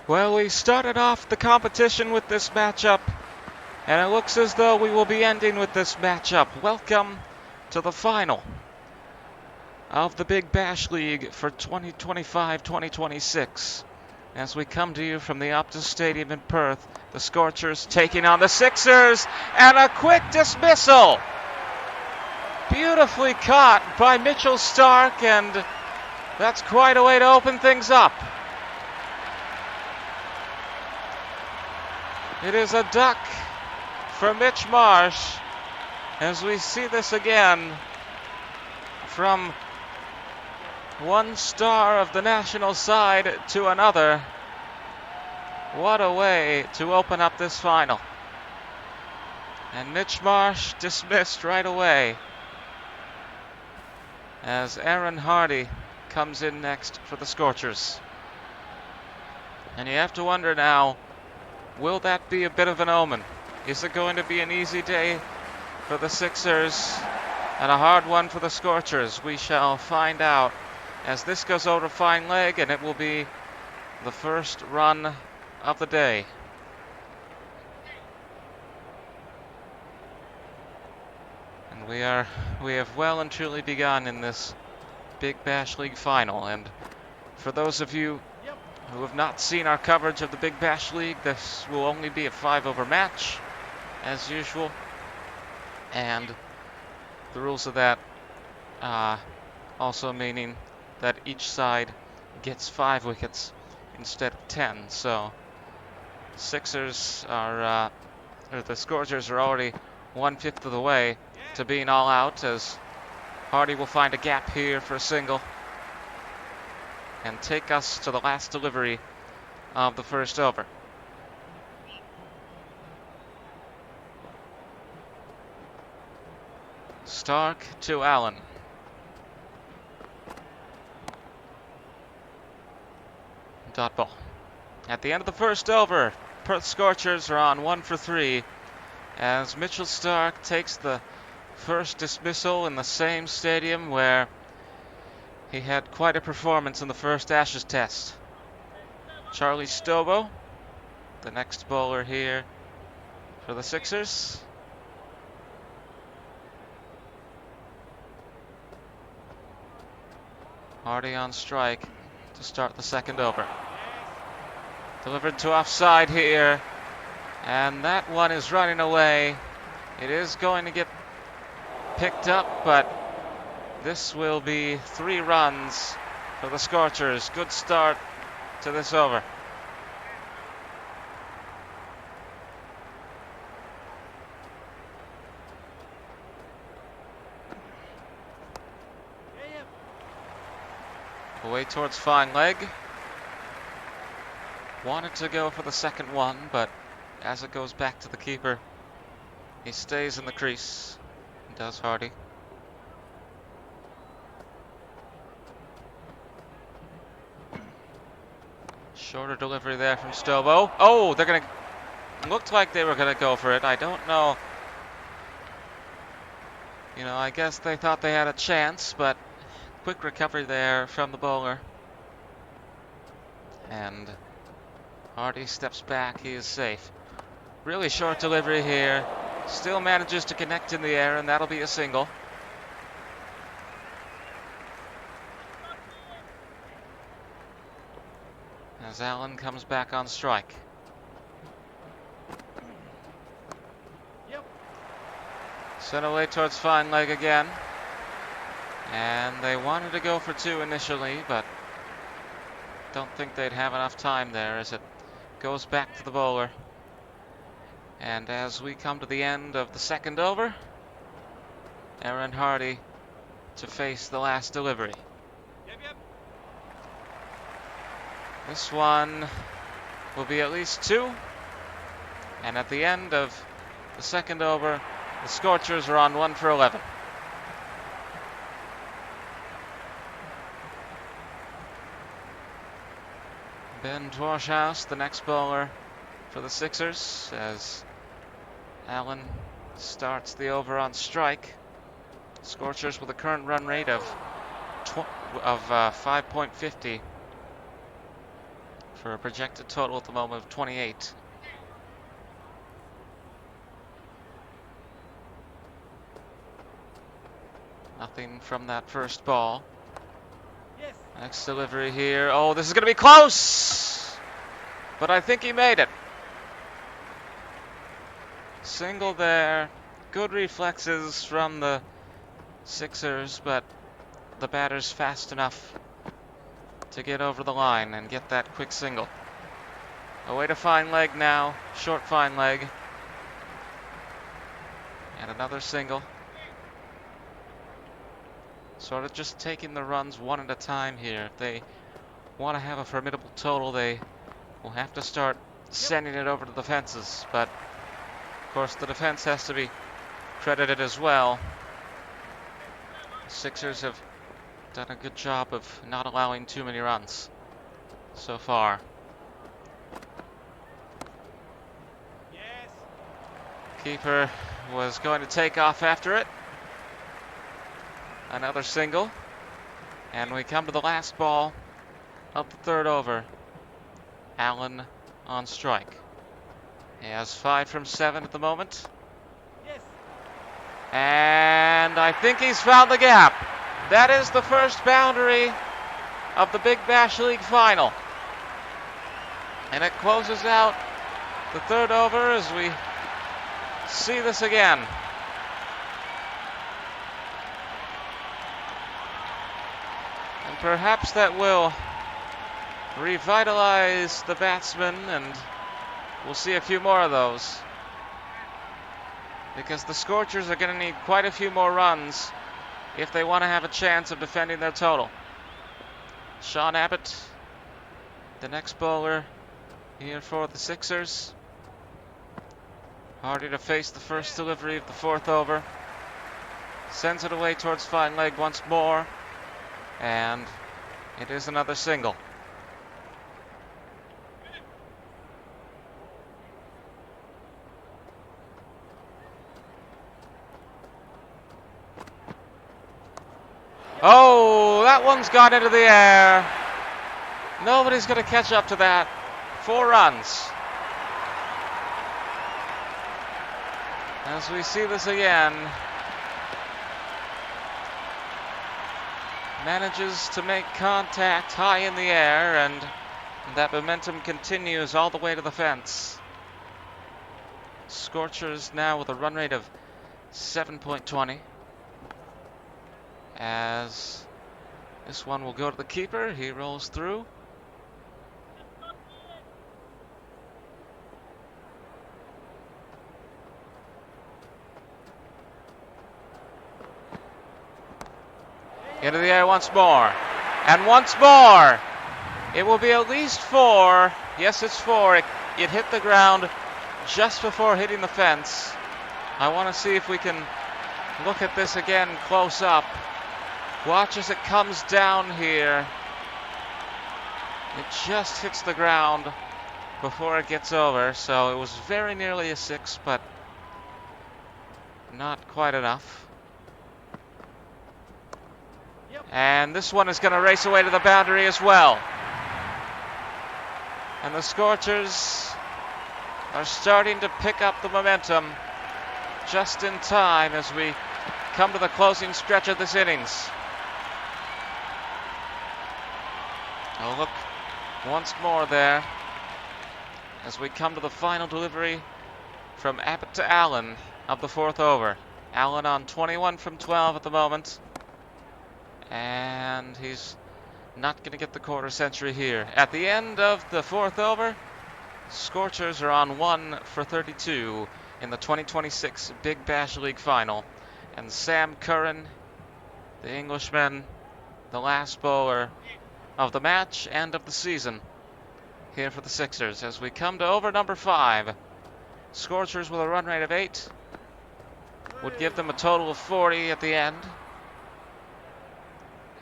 Well, we started off the competition with this matchup, and it looks as though we will be ending with this matchup. Welcome to the final of the Big Bash League for 2025-2026. As we come to you from the Optus Stadium in Perth, the Scorchers taking on the Sixers, and a quick dismissal. Beautifully caught by Mitchell Starc, and that's quite a way to open things up. It is a duck for Mitch Marsh, as we see this again from one star of the national side to another. What a way to open up this final. And Mitch Marsh dismissed right away, as Aaron Hardy comes in next for the Scorchers. And you have to wonder now, will that be a bit of an omen? Is it going to be an easy day for the Sixers and a hard one for the Scorchers? We shall find out as this goes over to fine leg, and it will be the first run of the day. And we have well and truly begun in this Big Bash League final. And for those of you who have not seen our coverage of the Big Bash League, this will only be a 5-over match, as usual. And the rules of that also meaning that each side gets 5 wickets instead of 10. So Sixers are, or the Scorchers are already 1/5 of the way to being all out, as Hardy will find a gap here for a single and take us to the last delivery of the first over. Starc to Allen. Dot ball. At the end of the first over, Perth Scorchers are on 1 for 3, as Mitchell Starc takes the first dismissal in the same stadium where he had quite a performance in the first Ashes test. Charlie Stobo, the next bowler here for the Sixers. Hardy on strike to start the second over. Delivered to offside here, and that one is running away. It is going to get picked up, but this will be 3 runs for the Scorchers. Good start to this over. Away towards fine leg. Wanted to go for the second one, but as it goes back to the keeper, he stays in the crease. Does Hardy. Shorter delivery there from Stobo. Oh, they're going to... Looked like they were going to go for it. I don't know. You know, I guess they thought they had a chance, but quick recovery there from the bowler. And Hardy steps back. He is safe. Really short delivery here. Still manages to connect in the air, and that'll be a single. As Allen comes back on strike. Sent away towards fine leg again. And they wanted to go for 2 initially, but don't think they'd have enough time there as it goes back to the bowler. And as we come to the end of the second over, Aaron Hardy to face the last delivery. This one will be at least 2. And at the end of the second over, the Scorchers are on 1 for 11. Ben Dwarshuis, the next bowler for the Sixers, as Allen starts the over on strike. Scorchers with a current run rate of 5.50 for a projected total at the moment of 28. Nothing from that first ball. Next delivery here. Oh, this is going to be close! But I think he made it. Single there. Good reflexes from the Sixers, but the batter's fast enough to get over the line and get that quick single. Away to fine leg now. Short fine leg. And another single. Sort of just taking the runs one at a time here. If they want to have a formidable total, they will have to start sending it over to the fences. But, of course, the defense has to be credited as well. The Sixers have done a good job of not allowing too many runs so far. Keeper was going to take off after it. Another single. And we come to the last ball of the third over. Allen on strike. He has 5 from 7 at the moment. And I think he's found the gap. That is the first boundary of the Big Bash League final. And it closes out the third over as we see this again. And perhaps that will revitalize the batsman, and we'll see a few more of those. Because the Scorchers are going to need quite a few more runs if they want to have a chance of defending their total. Sean Abbott, the next bowler here for the Sixers. Hardy to face the first delivery of the fourth over. Sends it away towards fine leg once more. And it is another single. Oh, that one's gone into the air. Nobody's going to catch up to that. 4 runs. As we see this again. Manages to make contact high in the air, and that momentum continues all the way to the fence. Scorchers now with a run rate of 7.20. As this one will go to the keeper. He rolls through. Into the air once more. And once more. It will be at least 4. Yes, it's 4. It hit the ground just before hitting the fence. I want to see if we can look at this again close up. Watch as it comes down here. It just hits the ground before it gets over, so it was very nearly a 6, but not quite enough. And this one is going to race away to the boundary as well. And the Scorchers are starting to pick up the momentum just in time as we come to the closing stretch of this innings. Oh, look once more there as we come to the final delivery from Abbott to Allen of the fourth over. Allen on 21 from 12 at the moment. And he's not going to get the quarter century here. At the end of the fourth over, Scorchers are on 1 for 32 in the 2026 Big Bash League final. And Sam Curran, the Englishman, the last bowler of the match and of the season here for the Sixers. As we come to over number 5, Scorchers with a run rate of 8 would give them a total of 40 at the end.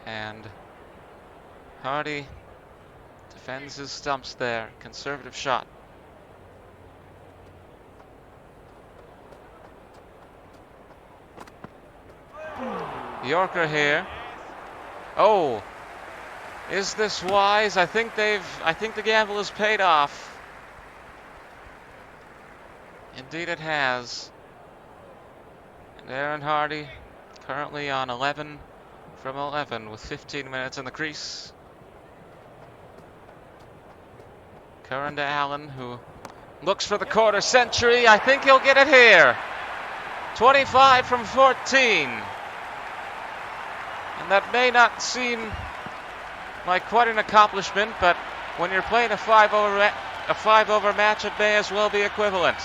And Hardy defends his stumps there. Conservative shot. Yorker here. Oh, Is this wise? I think the gamble has paid off. Indeed it has. And Aaron Hardy currently on 11 from 11 with 15 minutes in the crease. Curran to Allen, who looks for the quarter century. I think he'll get it here. 25 from 14. And that may not seem like quite an accomplishment, but when you're playing a 5-over match, it may as well be equivalent.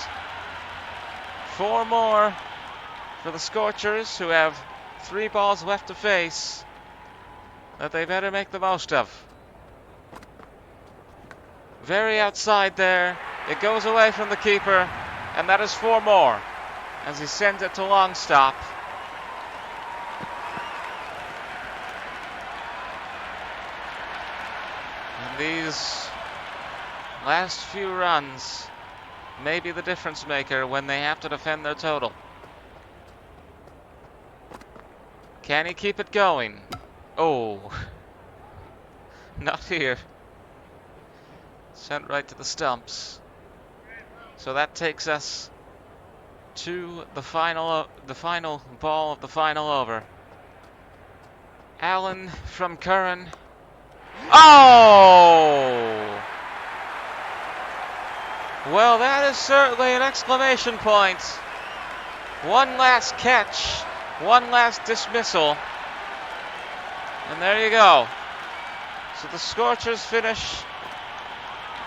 4 more for the Scorchers, who have 3 balls left to face that they better make the most of. Very outside there. It goes away from the keeper, and that is 4 more as he sends it to long stop. And these last few runs may be the difference maker when they have to defend their total. Can he keep it going? Oh, not here. Sent right to the stumps. So that takes us to the final ball of the final over. Allen from Curran. Oh! Well, that is certainly an exclamation point. One last catch, one last dismissal. And there you go. So the Scorchers finish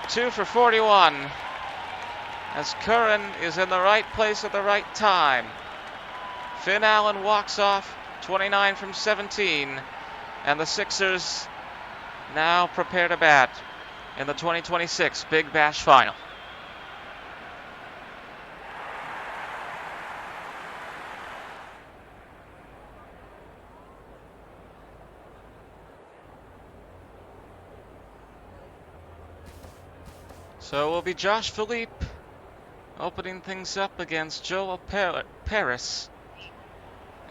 2 for 41 as Curran is in the right place at the right time. Finn Allen walks off 29 from 17, and the Sixers now prepare to bat in the 2026 Big Bash Final. So it will be Josh Philippe opening things up against Joel Paris,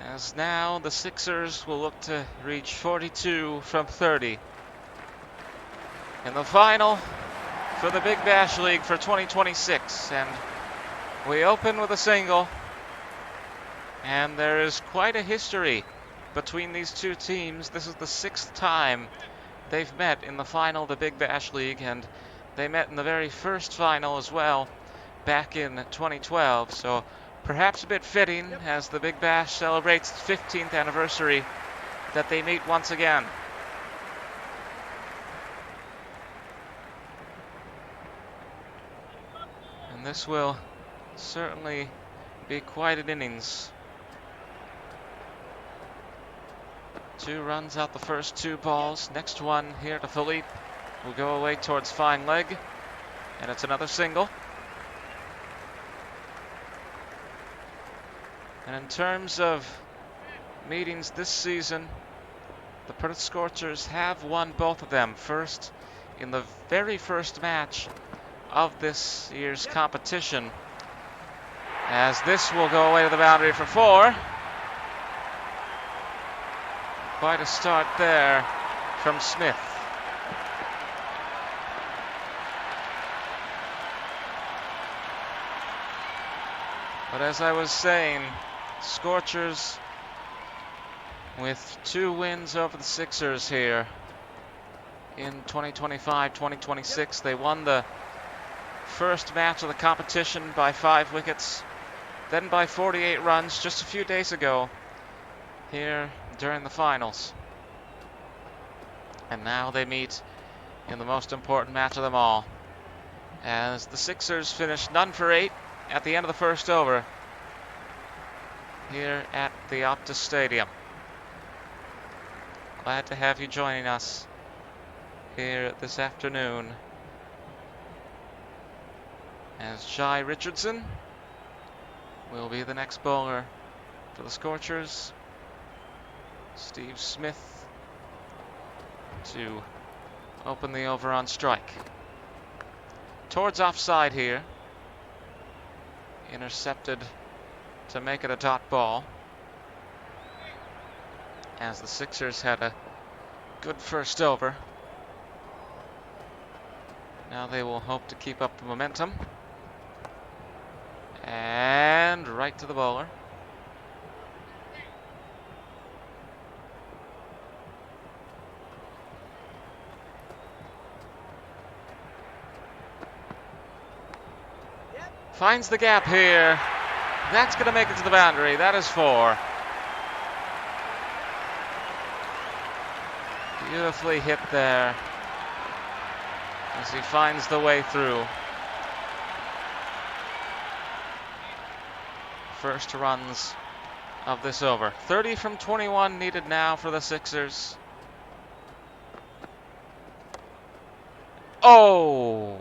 as now the Sixers will look to reach 42 from 30 in the final for the Big Bash League for 2026. And we open with a single, and there is quite a history between these two teams. This is the 6th time they've met in the final of the Big Bash League, and they met in the very first final as well back in 2012, so perhaps a bit fitting as the Big Bash celebrates its 15th anniversary that they meet once again. And this will certainly be quite an innings. 2 runs out the first 2 balls. Next one here to Philippe will go away towards fine leg, and it's another single. And in terms of meetings this season, the Perth Scorchers have won both of them. First, in the very first match of this year's competition, as this will go away to the boundary for 4. Quite a start there from Smith. But as I was saying, Scorchers with 2 wins over the Sixers here in 2025-2026. They won the first match of the competition by 5 wickets, then by 48 runs just a few days ago here during the finals. And now they meet in the most important match of them all, as the Sixers finish none for 8 at the end of the first over here at the Optus Stadium. Glad to have you joining us here this afternoon, as Jai Richardson will be the next bowler for the Scorchers. Steve Smith to open the over on strike. Towards offside here. Intercepted to make it a dot ball, as the Sixers had a good first over. Now they will hope to keep up the momentum. And right to the bowler. Finds the gap here. That's going to make it to the boundary. That is 4. Beautifully hit there as he finds the way through. First runs of this over. 30 from 21 needed now for the Sixers. Oh!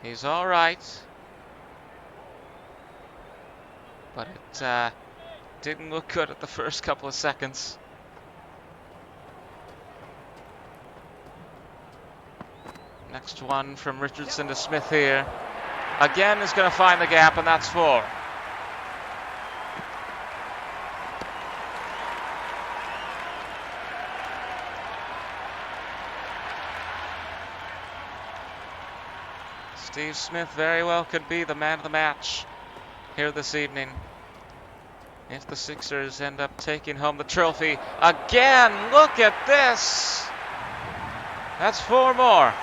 He's all right. But it didn't look good at the first couple of seconds. Next one from Richardson to Smith here. Again is going to find the gap, and that's 4. Steve Smith very well could be the man of the match here this evening if the Sixers end up taking home the trophy. Again, look at this! That's 4 more.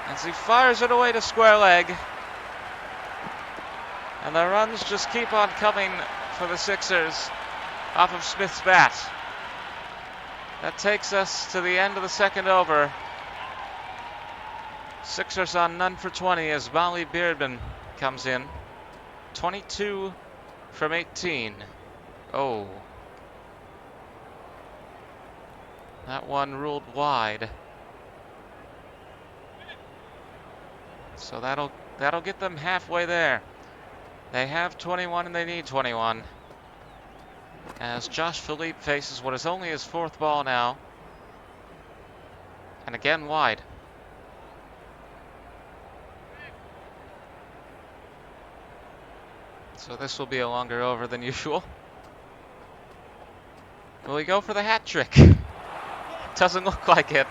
As he fires it away to square leg. And the runs just keep on coming for the Sixers off of Smith's bat. That takes us to the end of the second over. Sixers on none for 20 as Molly Beardman comes in. 22 from 18. Oh. That one ruled wide. So that'll get them halfway there. They have 21 and they need 21. As Josh Philippe faces what is only his 4th ball now. And again wide. So this will be a longer over than usual. Will he go for the hat trick? Doesn't look like it.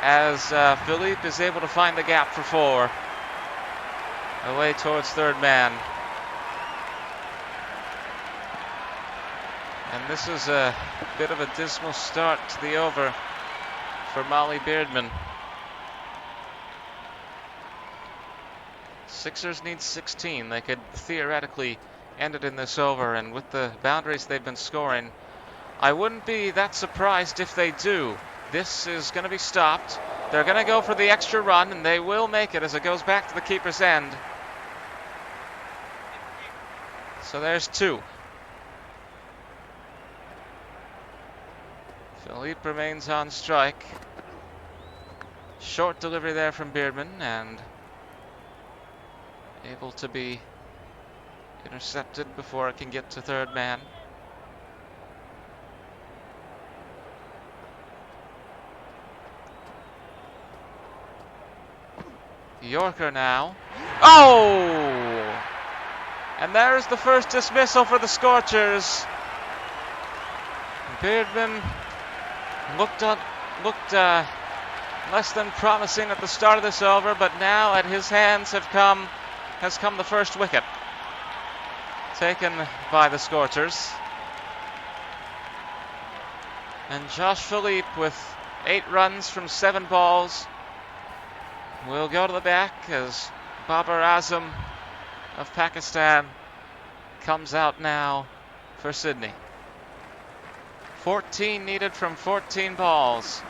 As Philippe is able to find the gap for 4. Away towards third man. And this is a bit of a dismal start to the over for Molly Beardman. Sixers need 16. They could theoretically end it in this over, and with the boundaries they've been scoring, I wouldn't be that surprised if they do. This is going to be stopped. They're going to go for the extra run, and they will make it as it goes back to the keeper's end. So there's 2. Philippe remains on strike. Short delivery there from Beardman, and able to be intercepted before it can get to third man. Yorker now. Oh! And there's the first dismissal for the Scorchers. Beardman looked less than promising at the start of this over, but now at his hands has come the first wicket taken by the Scorchers. And Josh Philippe with 8 runs from 7 balls will go to the back as Babar Azam of Pakistan comes out now for Sydney. 14 needed from 14 balls.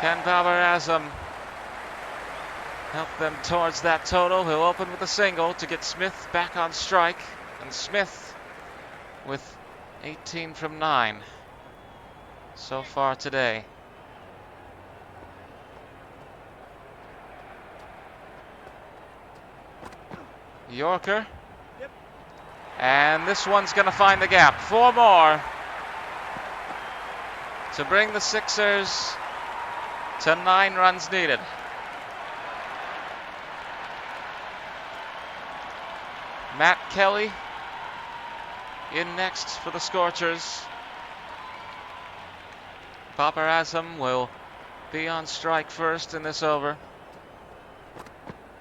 Can Babar Azam help them towards that total? He'll open with a single to get Smith back on strike. And Smith with 18 from 9 so far today. Yorker. Yep. And this one's going to find the gap. 4 more to bring the Sixers to 9 runs needed. Matt Kelly in next for the Scorchers. Babar Azam will be on strike first in this over.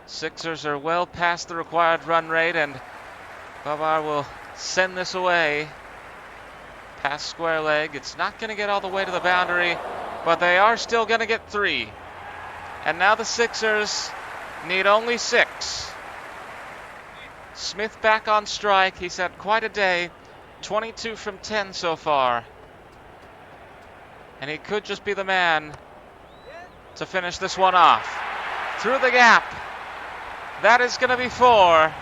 Sixers are well past the required run rate, and Babar will send this away past square leg. It's not going to get all the way to the boundary, but they are still going to get 3. And now the Sixers need only 6. Smith back on strike. He's had quite a day. 22 from 10 so far. And he could just be the man to finish this one off. Through the gap. That is going to be 4.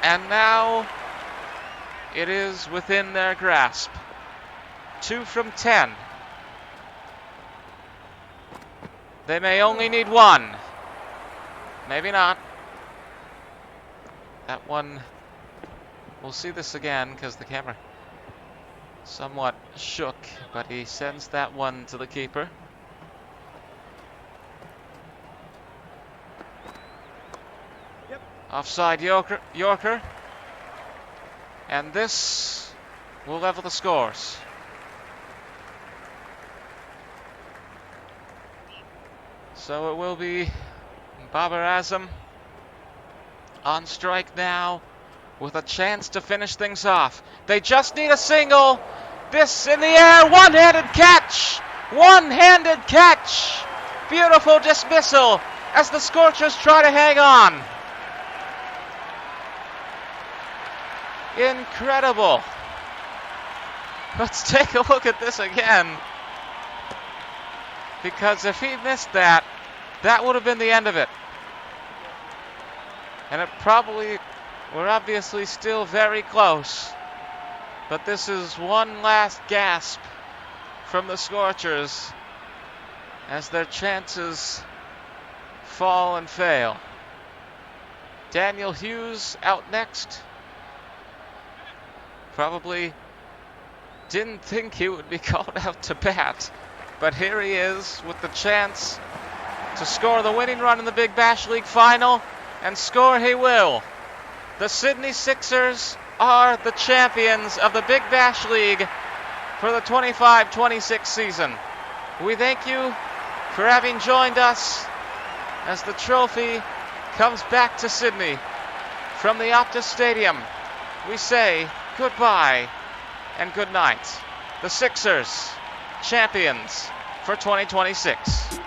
And now it is within their grasp. 2 from 10. They may only need 1. Maybe not. That one, we'll see this again because the camera somewhat shook, but he sends that one to the keeper. Yep. Offside Yorker. And this will level the scores. So it will be Babar Azam on strike now with a chance to finish things off. They just need a single. This in the air, one-handed catch! One-handed catch! Beautiful dismissal as the Scorchers try to hang on. Incredible. Let's take a look at this again. Because if he missed that, that would have been the end of it. And it probably, we're obviously still very close. But this is one last gasp from the Scorchers as their chances fall and fail. Daniel Hughes out next. Probably didn't think he would be called out to bat. But here he is with the chance to score the winning run in the Big Bash League final. And score he will. The Sydney Sixers are the champions of the Big Bash League for the 25-26 season. We thank you for having joined us as the trophy comes back to Sydney from the Optus Stadium. We say goodbye and good night. The Sixers, champions for 2026.